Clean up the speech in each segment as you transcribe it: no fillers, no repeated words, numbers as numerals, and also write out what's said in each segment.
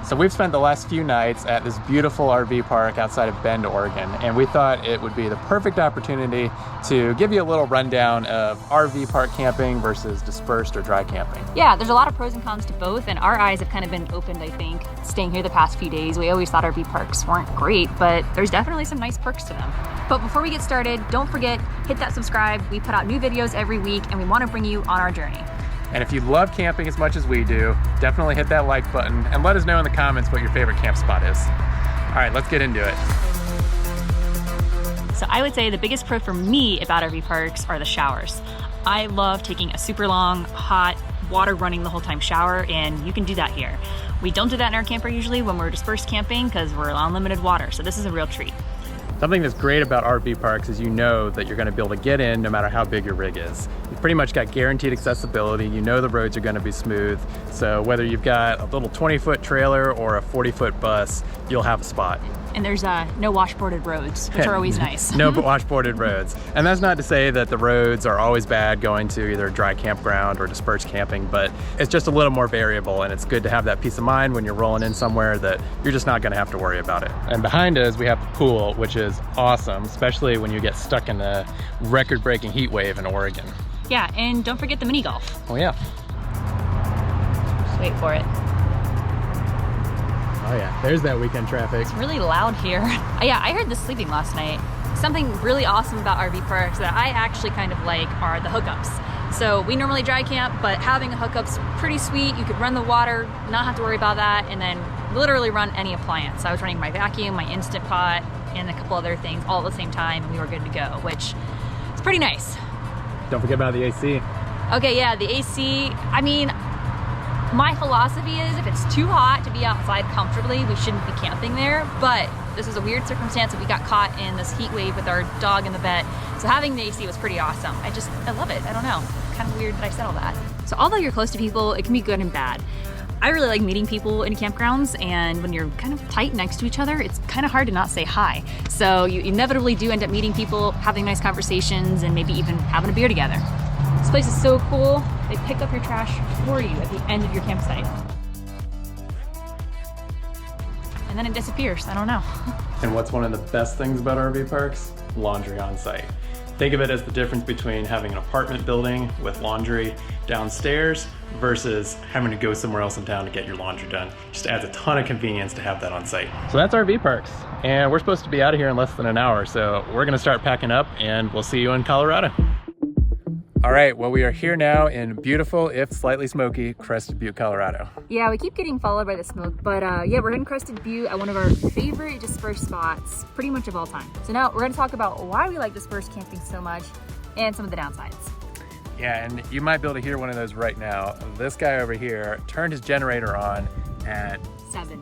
So we've spent the last few nights at this beautiful RV park outside of Bend, Oregon, and we thought it would be the perfect opportunity to give you a little rundown of RV park camping versus dispersed or dry camping. Yeah, there's a lot of pros and cons to both, and our eyes have kind of been opened, I think, staying here the past few days. We always thought RV parks weren't great, but there's definitely some nice perks to them. But before we get started, don't forget, hit that subscribe. We put out new videos every week, and we want to bring you on our journey. And if you love camping as much as we do, definitely hit that like button and let us know in the comments what your favorite camp spot is. All right, let's get into it. So I would say the biggest pro for me about RV parks are the showers. I love taking a super long, hot, water running the whole time shower, and you can do that here. We don't do that in our camper usually when we're dispersed camping because we're on limited water, so this is a real treat. Something that's great about RV parks is you know that you're going to be able to get in no matter how big your rig is. You've pretty much got guaranteed accessibility. You know the roads are going to be smooth. So whether you've got a little 20-foot trailer or a 40-foot bus, you'll have a spot. And there's no washboarded roads, which are always nice. No washboarded roads. And that's not to say that the roads are always bad going to either a dry campground or dispersed camping, but it's just a little more variable, and it's good to have that peace of mind when you're rolling in somewhere that you're just not gonna have to worry about it. And behind us, we have the pool, which is awesome, especially when you get stuck in the record-breaking heat wave in Oregon. Yeah, and don't forget the mini golf. Oh yeah. Just wait for it. Oh yeah, there's that weekend traffic. It's really loud here. Yeah, I heard this sleeping last night. Something really awesome about RV parks that I actually kind of like are the hookups. So we normally dry camp, but having a hookup's pretty sweet. You could run the water, not have to worry about that, and then literally run any appliance. I was running my vacuum, my Instant Pot, and a couple other things all at the same time, and we were good to go, which is pretty nice. Don't forget about the AC. Okay, yeah, the AC, I mean, my philosophy is if it's too hot to be outside comfortably, we shouldn't be camping there, but this is a weird circumstance that we got caught in this heat wave with our dog in the bed, so having the AC was pretty awesome. I love it, I don't know, kind of weird that I said all that. So although you're close to people, it can be good and bad. I really like meeting people in campgrounds, and when you're kind of tight next to each other, it's kind of hard to not say hi. So you inevitably do end up meeting people, having nice conversations, and maybe even having a beer together. This place is so cool. They pick up your trash for you at the end of your campsite. And then it disappears, I don't know. And what's one of the best things about RV parks? Laundry on site. Think of it as the difference between having an apartment building with laundry downstairs versus having to go somewhere else in town to get your laundry done. Just adds a ton of convenience to have that on site. So that's RV parks, and we're supposed to be out of here in less than an hour, so we're gonna start packing up and we'll see you in Colorado. All right, well, we are here now in beautiful, if slightly smoky, Crested Butte, Colorado. Yeah, we keep getting followed by the smoke, but yeah, we're in Crested Butte at one of our favorite dispersed spots, pretty much of all time. So now we're gonna talk about why we like dispersed camping so much and some of the downsides. Yeah, and you might be able to hear one of those right now. This guy over here turned his generator on at 7.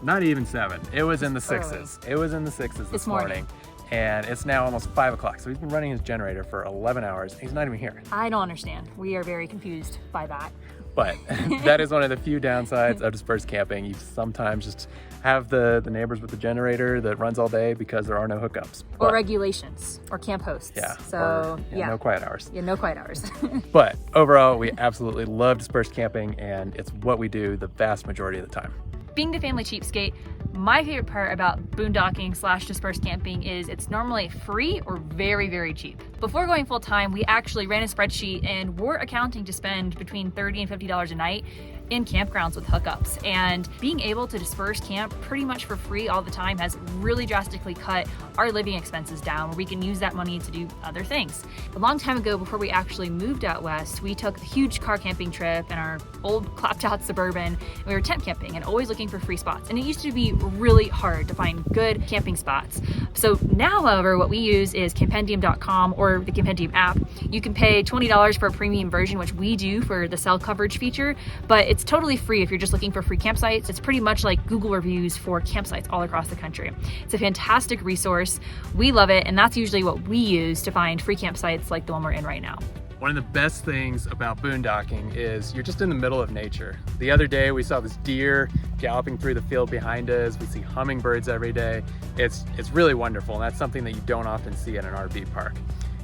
Not even 7. It was in the 6s. It was in the 6s this morning. And it's now almost 5 o'clock. So he's been running his generator for 11 hours. He's not even here. I don't understand. We are very confused by that. But that is one of the few downsides of dispersed camping. You sometimes just have the neighbors with the generator that runs all day because there are no hookups. Or regulations, or camp hosts. Yeah, so yeah, no quiet hours. Yeah, no quiet hours. But overall, we absolutely love dispersed camping, and it's what we do the vast majority of the time. Being the family cheapskate, my favorite part about boondocking / dispersed camping is it's normally free or very, very cheap. Before going full time, we actually ran a spreadsheet and we're accounting to spend between $30 and $50 a night in campgrounds with hookups. And being able to disperse camp pretty much for free all the time has really drastically cut our living expenses down, where we can use that money to do other things. A long time ago, before we actually moved out west, we took a huge car camping trip in our old clapped out Suburban, and we were tent camping and always looking for free spots. And it used to be really hard to find good camping spots. So now, however, what we use is campendium.com or the Campendium app. You can pay $20 for a premium version, which we do for the cell coverage feature, but it's totally free if you're just looking for free campsites. It's pretty much like Google reviews for campsites all across the country. It's a fantastic resource. We love it, and that's usually what we use to find free campsites like the one we're in right now. One of the best things about boondocking is you're just in the middle of nature. The other day we saw this deer galloping through the field behind us. We see hummingbirds every day. It's really wonderful, and that's something that you don't often see at an RV park.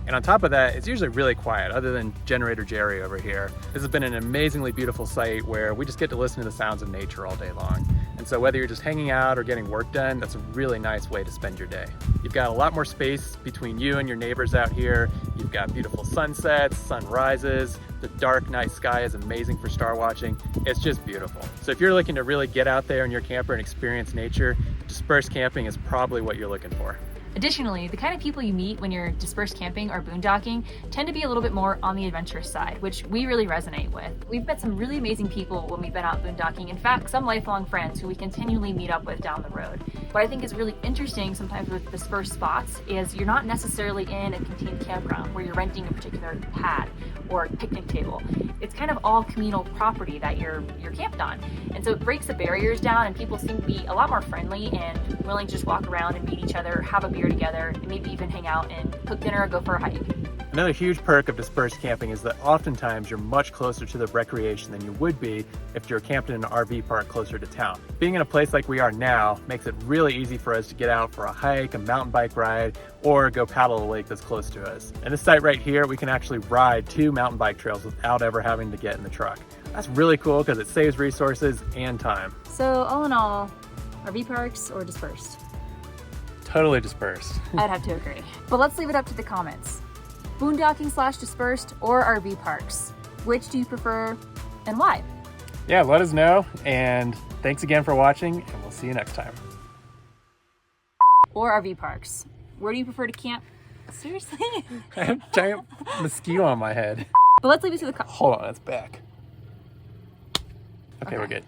And on top of that, it's usually really quiet, other than Generator Jerry over here. This has been an amazingly beautiful site where we just get to listen to the sounds of nature all day long. And so whether you're just hanging out or getting work done, that's a really nice way to spend your day. You've got a lot more space between you and your neighbors out here. You've got beautiful sunsets, sunrises. The dark night sky is amazing for star watching. It's just beautiful. So if you're looking to really get out there in your camper and experience nature, dispersed camping is probably what you're looking for. Additionally, the kind of people you meet when you're dispersed camping or boondocking tend to be a little bit more on the adventurous side, which we really resonate with. We've met some really amazing people when we've been out boondocking. In fact, some lifelong friends who we continually meet up with down the road. What I think is really interesting sometimes with dispersed spots is you're not necessarily in a contained campground where you're renting a particular pad or picnic table. It's kind of all communal property that you're camped on. And so it breaks the barriers down, and people seem to be a lot more friendly and willing to just walk around and meet each other, have a beer together, and maybe even hang out and cook dinner or go for a hike. Another huge perk of dispersed camping is that oftentimes you're much closer to the recreation than you would be if you're camped in an RV park closer to town. Being in a place like we are now makes it really easy for us to get out for a hike, a mountain bike ride, or go paddle a lake that's close to us. And this site right here, we can actually ride 2 mountain bike trails without ever having to get in the truck. That's really cool because it saves resources and time. So all in all, RV parks or dispersed? Totally dispersed. I'd have to agree. But let's leave it up to the comments. Boondocking / dispersed or RV parks? Which do you prefer and why? Yeah, let us know, and thanks again for watching, and we'll see you next time. Or RV parks? Where do you prefer to camp? Seriously? I have a giant mosquito on my head. But let's leave it to the comments. Hold on, it's back. Okay, we're good.